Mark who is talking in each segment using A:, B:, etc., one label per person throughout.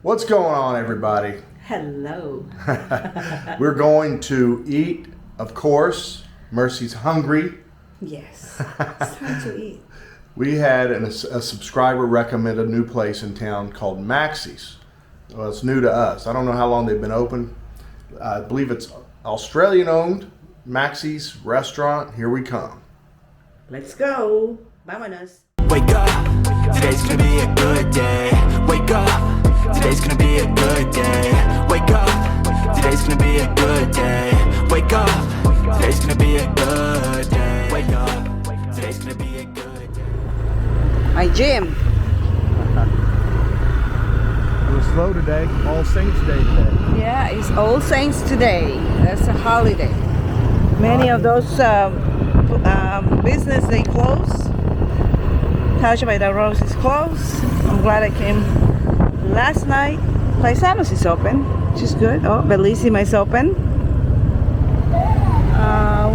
A: What's going on, everybody?
B: Hello.
A: We're going to eat, of course. Mercy's hungry.
B: Yes, it's time to eat.
A: We had a subscriber recommend a new place in town called Maxie's. Well, it's new to us. I don't know how long they've been open. I believe it's Australian-owned Maxie's restaurant. Here we come.
B: Let's go. Vámonos.
C: Wake up, today's gonna be a good day. Wake up, today's gonna be a good day. Wake up, today's gonna be a good day. Wake up, today's gonna be a good day. Wake up, today's gonna be a good day.
B: My gym.
A: It was slow today. All Saints Day today.
B: Yeah, it's All Saints today. That's a holiday. Many of those business they close. Taj by the Rose is closed. I'm glad I came last night. Paisanos is open, which is good. Oh, Bellissima is open.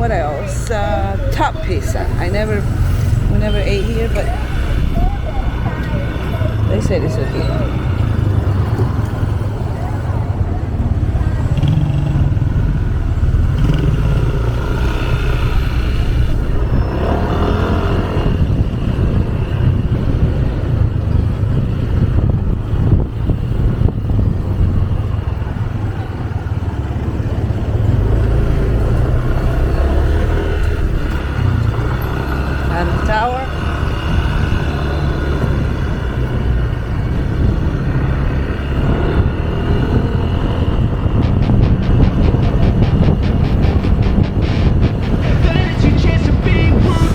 B: What else? Top Pizza. We never ate here, but they said it's okay. Tower.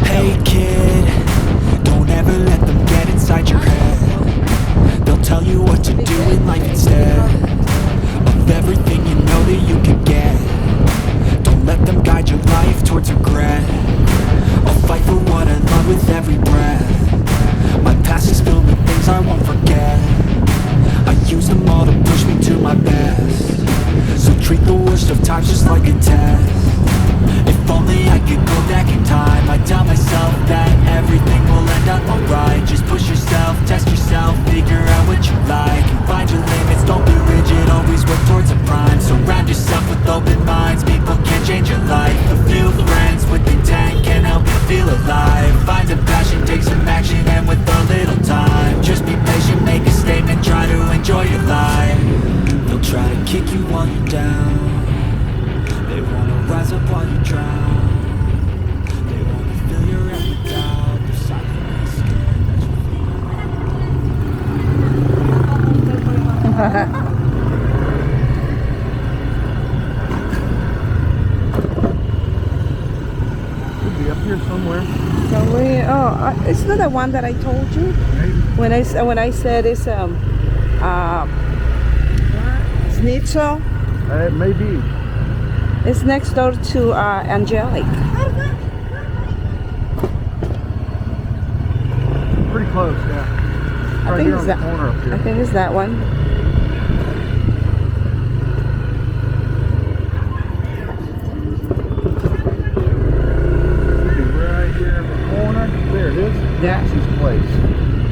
C: Hey kid, don't ever let them get inside your head. They'll tell you what to do in life instead of everything you know that you can get. Don't let them guide your life towards regret. I'll fight for what I love with every breath. My past is filled with things I won't forget. I use them all to push me to my best. So treat the worst of times just like a test. If only I could go back in time, I'd tell myself that everything will end up alright. Just push yourself, test yourself, figure out what you like, and find your limits, don't be rigid, always work towards a prime. Surround yourself with open minds, people can change your life. A few friends with intent can help you feel alive. Find a passion, take some action, and with a little time, just be patient, make a statement, try to enjoy your life. They'll try to kick you while you're down. They wanna rise up while you drown. They wanna fill your head with doubt. They're silently scared that you
A: Could be up here somewhere.
B: It's not the one that I told you.
A: Maybe.
B: When I said it's Schnitzel.
A: It may be.
B: It's next door to Angelic.
A: Pretty close, yeah.
B: I
A: Right
B: think
A: here
B: it's
A: on
B: that.
A: the corner up here.
B: I think it's that one.
A: Could be right here in the corner. There it is.
B: Yeah.
A: Maxie's place.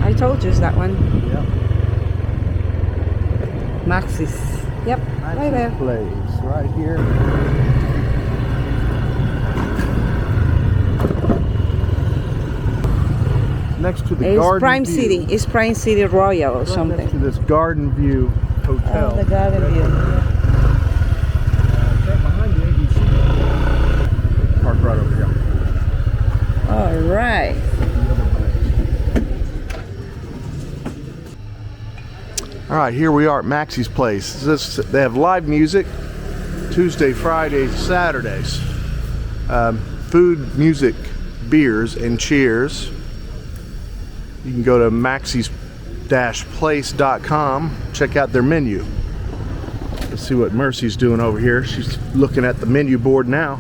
B: I told you it's that one.
A: Yep.
B: Maxis. Yep, right there.
A: Maxie's place, right here. Next to the
B: It's
A: Garden
B: Prime
A: View.
B: City. It's Prime City Royal or
A: Right
B: something.
A: next to this Garden View Hotel.
B: Oh, the Garden View.
A: Right behind the ABC. Park right over here.
B: All right.
A: All right, here we are at Maxie's place. They have live music Tuesday, Fridays, Saturdays. Food, music, beers, and cheers. You can go to maxis-place.com, check out their menu. Let's see what Mercy's doing over here. She's looking at the menu board now.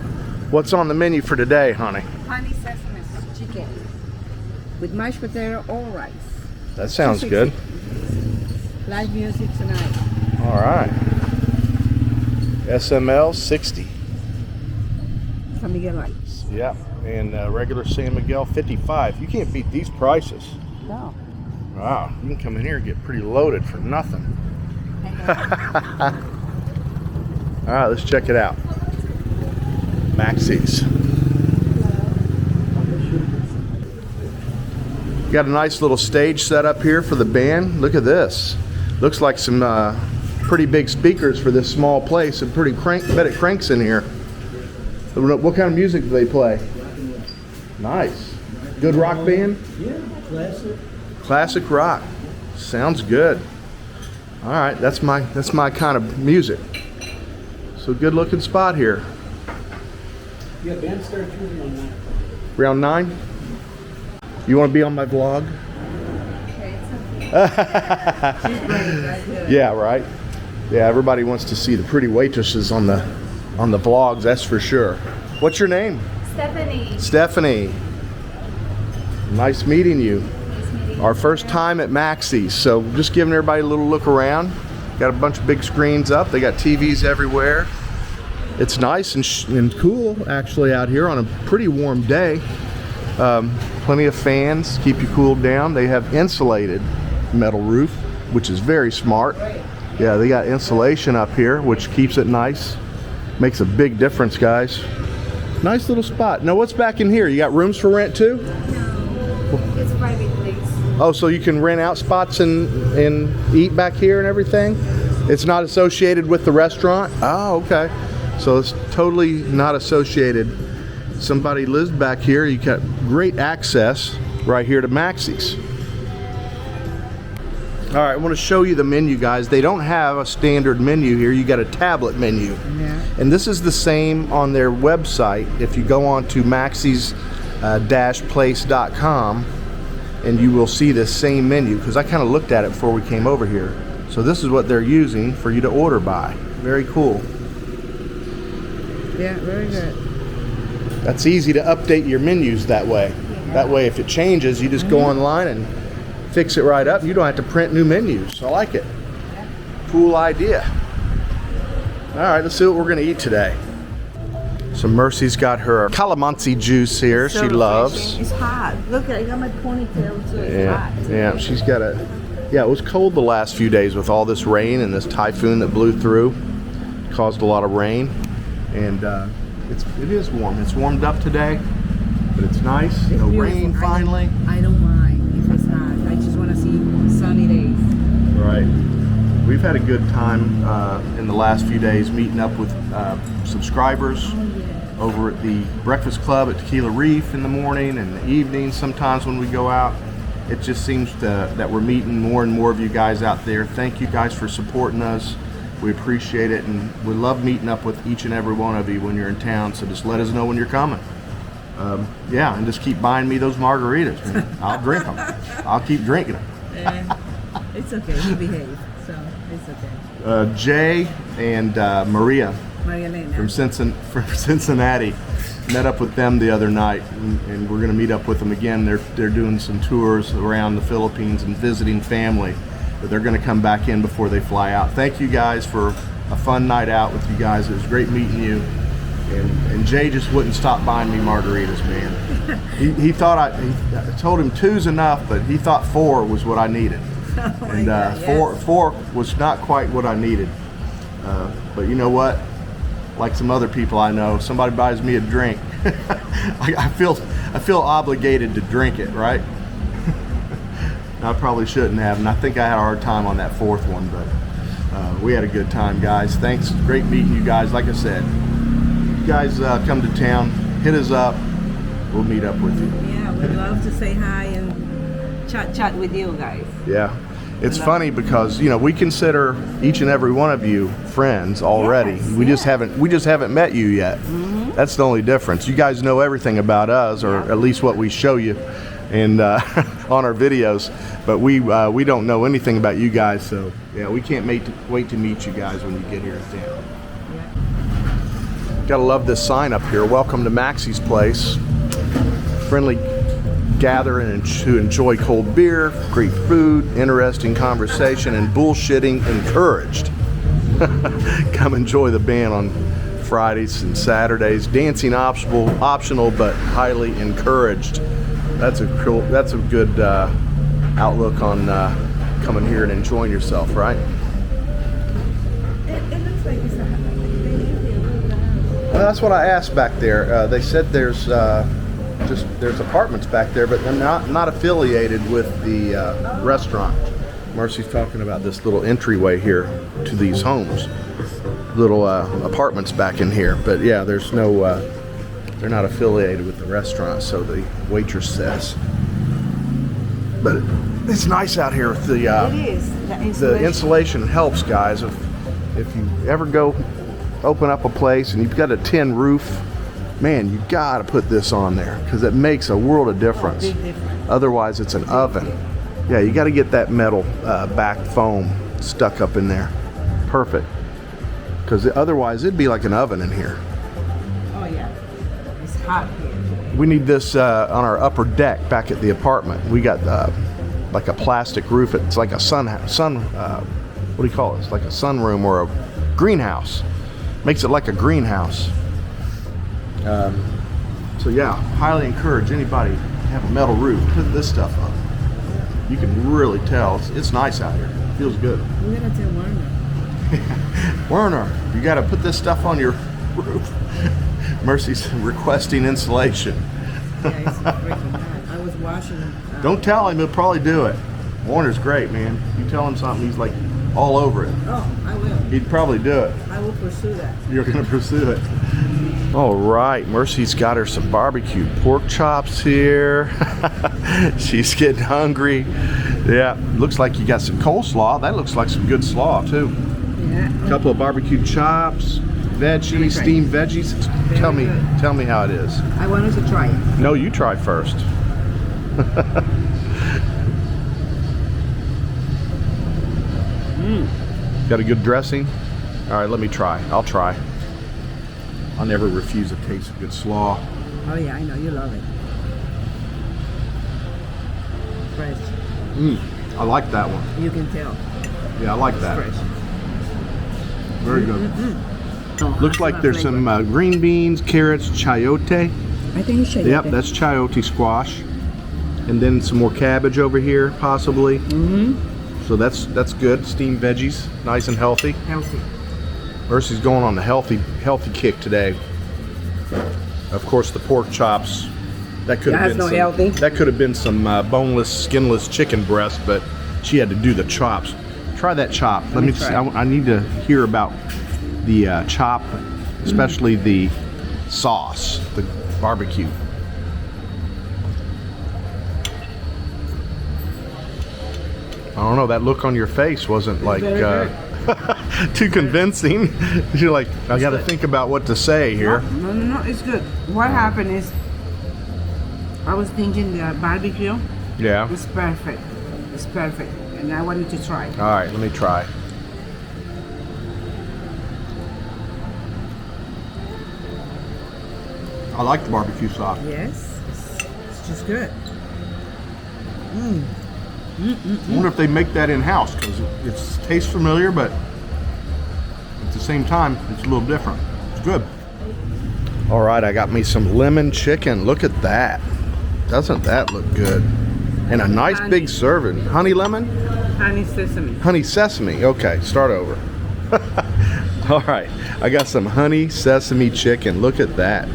A: What's on the menu for today, honey?
B: Honey sesame chicken with mashed potato or rice.
A: That sounds good.
B: Live music tonight.
A: All right. SML 60.
B: San Miguel rice.
A: Yeah, and regular San Miguel 55. You can't beat these prices.
B: No.
A: Wow, you can come in here and get pretty loaded for nothing. All right, let's check it out. Maxie's. Got a nice little stage set up here for the band. Look at this. Looks like some pretty big speakers for this small place, and bet it cranks in here. What kind of music do they play? Nice. Good rock band?
D: Yeah, classic.
A: Classic rock. Sounds good. All right, that's my kind of music. So good looking spot here.
D: Yeah, band starts usually on 9.
A: Round 9? You want to be on my vlog? Yeah, right. Yeah, everybody wants to see the pretty waitresses on the vlogs, that's for sure. What's your name?
E: Stephanie.
A: Stephanie. Nice meeting you.
E: Nice meeting you.
A: Our first time at Maxie's, so just giving everybody a little look around. Got a bunch of big screens up. They got TVs everywhere. It's nice and cool actually out here on a pretty warm day. Plenty of fans, keep you cooled down. They have insulated metal roof, which is very smart. Yeah, they got insulation up here, which keeps it nice. Makes a big difference, guys. Nice little spot. Now, what's back in here? You got rooms for rent too?
E: No, it's private place.
A: Oh, so you can rent out spots and eat back here and everything? It's not associated with the restaurant? Oh, okay. So it's totally not associated. Somebody lives back here. You got great access right here to Maxie's. All right, I want to show you the menu, guys. They don't have a standard menu here. You got a tablet menu.
B: Yeah.
A: And this is the same on their website. If you go on to maxie's-place.com, and you will see this same menu, because I kind of looked at it before we came over here. So this is what they're using for you to order by. Very cool.
B: Yeah, very good.
A: That's easy to update your menus that way. That way, if it changes, you just go online and fix it right up. You don't have to print new menus. I like it. Cool idea. All right, let's see what we're gonna eat today. So Mercy's got her calamansi juice here.
B: So
A: she loves.
B: refreshing. It's hot. Look, I got my ponytail too. It's
A: Yeah,
B: hot.
A: yeah. She's got a. Yeah, it was cold the last few days with all this rain and this typhoon that blew through. Caused a lot of rain, and it is warm. It's warmed up today, but it's nice.
B: It's
A: No
B: beautiful.
A: rain finally.
B: I don't mind if it's hot. I just want to see sunny days.
A: Right. We've had a good time in the last few days meeting up with subscribers over at the Breakfast Club at Tequila Reef in the morning and the evening. Sometimes when we go out, it just seems that we're meeting more and more of you guys out there. Thank you guys for supporting us. We appreciate it, and we love meeting up with each and every one of you when you're in town. So just let us know when you're coming. Yeah, and just keep buying me those margaritas, man. I'll drink them. I'll keep drinking them.
B: It's okay. You behave, so it's okay.
A: Jay and Maria
B: Maria Elena.
A: from Cincinnati met up with them the other night, and we're going to meet up with them again. They're doing some tours around the Philippines and visiting family, but they're going to come back in before they fly out. Thank you guys for a fun night out with you guys. It was great meeting you. And Jay just wouldn't stop buying me margaritas, man. He thought I told him 2's enough, but he thought 4 was what I needed. And four was not quite what I needed. But you know what? Like some other people I know, somebody buys me a drink, I feel obligated to drink it, right? I probably shouldn't have, and I think I had a hard time on that 4th one, but we had a good time, guys. Thanks, great meeting you guys. Like I said, you guys come to town, hit us up, we'll meet up with you.
B: Yeah, we'd love to say hi and chat with you guys.
A: Yeah. It's funny because, you know, we consider each and every one of you friends already.
B: Yes,
A: we just haven't met you yet.
B: Mm-hmm.
A: That's the only difference. You guys know everything about us, or at least what we show you and on our videos, but we don't know anything about you guys. So yeah, we can't wait to meet you guys when you get here to town.
B: Yeah.
A: Gotta love this sign up here. Welcome to Maxie's Place. Friendly gathering to enjoy cold beer, great food, interesting conversation, and bullshitting encouraged. Come enjoy the band on Fridays and Saturdays. Dancing optional, but highly encouraged. That's a good outlook on coming here and enjoying yourself, right?
B: like it's a house.
A: Well, that's what I asked back there. They said there's apartments back there, but they're not affiliated with the restaurant. Marcy's talking about this little entryway here to these homes, little apartments back in here. But yeah, there's no, they're not affiliated with the restaurant, so the waitress says. But it's nice out here with the
B: It is.
A: the insulation helps, guys. If you ever go open up a place and you've got a tin roof, man, you gotta put this on there because it makes a world of difference.
B: Big difference.
A: Otherwise, it's an oven. Yeah, you got to get that metal back foam stuck up in there. Perfect. Because otherwise, it'd be like an oven in here.
B: Oh yeah, it's hot here.
A: We need this on our upper deck back at the apartment. We got like a plastic roof. It's like a what do you call it? It's like a sunroom or a greenhouse. Makes it like a greenhouse. So yeah, highly encourage anybody to have a metal roof. Put this stuff up. You can really tell it's nice out here. It feels good.
B: We're gonna tell Werner.
A: Werner, you got to put this stuff on your roof. Mercy's requesting insulation.
B: Yeah, it's freaking hot. I was washing.
A: Don't tell him, he'll probably do it. Warner's great, man. You tell him something, he's like all over it.
B: Oh, I will.
A: He'd probably do it.
B: I will pursue that.
A: You're going to pursue it. All right, Mercy's got her some barbecue pork chops here. She's getting hungry. Yeah, looks like you got some coleslaw. That looks like some good slaw, too.
B: Yeah.
A: A couple of barbecue chops, veggies, steamed veggies. Tell me how it is.
B: I wanted to try it.
A: No, you try first. Got a good dressing? All right, let me try. I'll try. I'll never refuse a taste of good slaw.
B: Oh yeah, I know you love it. Fresh.
A: I like that one.
B: You can tell.
A: Yeah, I like that.
B: Fresh.
A: Very good.
B: Oh,
A: Looks like there's some green beans, carrots, chayote.
B: I think you should.
A: Yep, that's chayote squash. And then some more cabbage over here, possibly. So that's good. Steamed veggies, nice and healthy.
B: Healthy.
A: Mercy's going on the healthy kick today. Of course, the pork chops. That could have been
B: healthy.
A: That could have been some boneless, skinless chicken breast, but she had to do the chops. Try that chop. Let me see. I need to hear about the chop, especially the sauce, the barbecue. I don't know. That look on your face wasn't like too convincing. You're like, I got to think about what to say here.
B: No, it's good. What happened is, I was thinking the barbecue.
A: Yeah.
B: It's perfect. It's perfect, and I wanted to try.
A: All right, let me try. I like the barbecue sauce.
B: Yes, it's just good.
A: I wonder if they make that in-house, because it tastes familiar, but at the same time, it's a little different. It's good. All right, I got me some lemon chicken. Look at that. Doesn't that look good? And a nice big serving. Honey lemon?
B: Honey sesame.
A: Honey sesame. Okay, start over. All right, I got some honey sesame chicken. Look at that.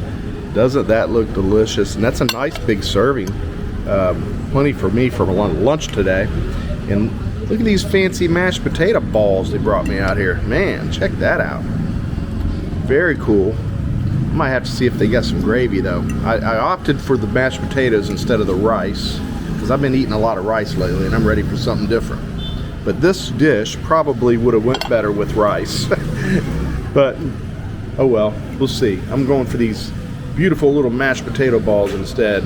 A: Doesn't that look delicious? And that's a nice big serving. Plenty for me for lunch today. And look at these fancy mashed potato balls they brought me out here. Man, check that out. Very cool. I might have to see if they got some gravy though. I opted for the mashed potatoes instead of the rice because I've been eating a lot of rice lately and I'm ready for something different. But this dish probably would have went better with rice. But oh well, we'll see. I'm going for these beautiful little mashed potato balls instead.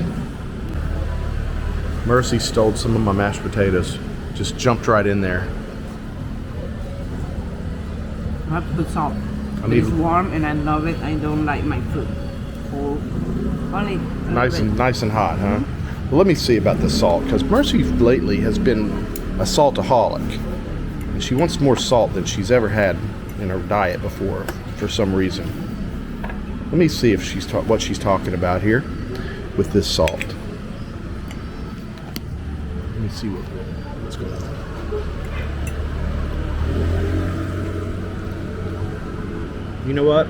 A: Mercy stole some of my mashed potatoes. Just jumped right in there.
B: I have to put salt.
A: It's
B: warm and I love it. I don't like my food cold. Only
A: nice and hot, huh? Well, let me see about the salt, because Mercy lately has been a saltaholic. And she wants more salt than she's ever had in her diet before, for some reason. Let me see if she's what she's talking about here with this salt. Let me see what's going on. You know what?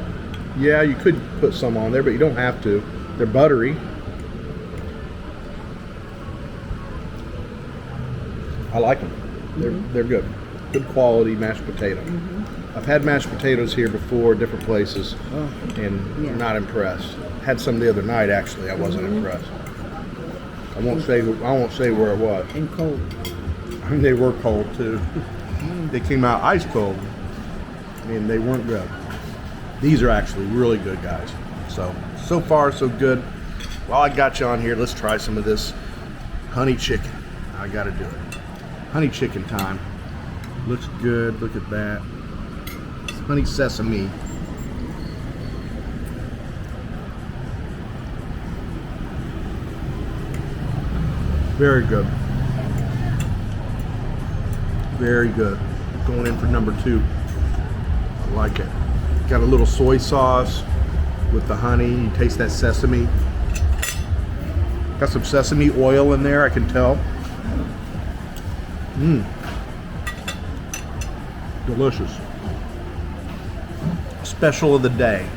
A: Yeah, you could put some on there, but you don't have to. They're buttery. I like them. They're good. Good quality mashed potato. I've had mashed potatoes here before, different places, and not impressed. Had some the other night actually. I wasn't impressed. I won't say where it was.
F: And cold.
A: I mean, they were cold too. They came out ice cold. I mean, they weren't good. These are actually really good, guys. So far so good. While I got you on here, let's try some of this honey chicken. I gotta do it. Honey chicken time. Looks good, look at that. It's honey sesame. Very good. Very good. Going in for number 2. I like it. Got a little soy sauce with the honey. You taste that sesame. Got some sesame oil in there, I can tell. Delicious. Special of the day.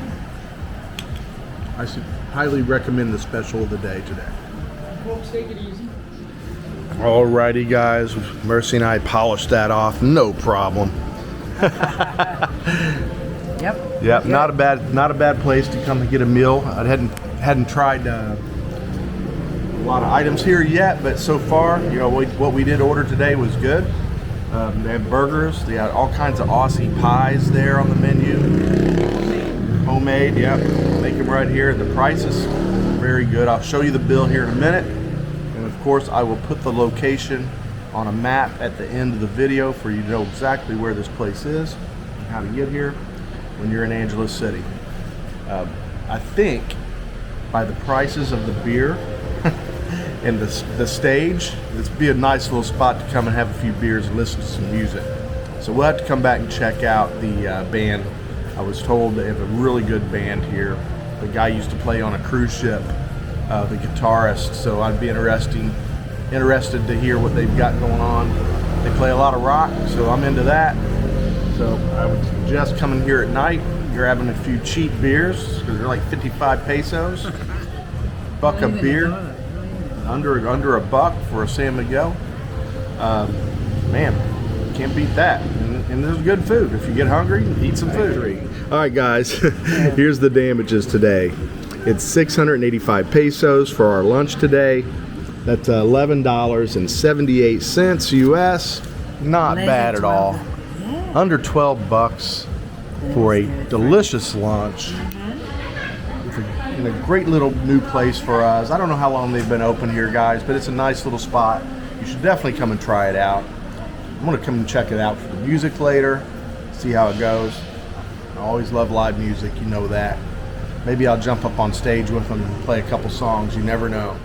A: I should highly recommend the special of the day today.
D: Folks, take it easy.
A: Alrighty, guys. Mercy and I polished that off, no problem. Yep. Not a bad place to come and get a meal. I hadn't tried a lot of items here yet, but so far, you know, what we did order today was good. They have burgers. They got all kinds of Aussie pies there on the menu. Homemade, yep. Make them right here. The prices very good. I'll show you the bill here in a minute. And of course, I will put the location on a map at the end of the video for you to know exactly where this place is and how to get here when you're in Angeles City. I think by the prices of the beer and the stage, this would be a nice little spot to come and have a few beers and listen to some music. So we'll have to come back and check out the band. I was told they have a really good band here. The guy used to play on a cruise ship, the guitarist, so I'd be interested to hear what they've got going on. They play a lot of rock, so I'm into that. So I would suggest coming here at night, grabbing a few cheap beers, because they're like 55 pesos. Buck a beer, under a buck for a San Miguel. Man, can't beat that. And there's good food. If you get hungry, eat some food. All right, guys, here's the damages today. It's 685 pesos for our lunch today. That's $11.78 US. Not bad at all. Under 12 bucks for a delicious lunch. In a great little new place for us. I don't know how long they've been open here, guys, but it's a nice little spot. You should definitely come and try it out. I'm gonna come and check it out for the music later, see how it goes. I always love live music, you know that. Maybe I'll jump up on stage with them and play a couple songs, you never know.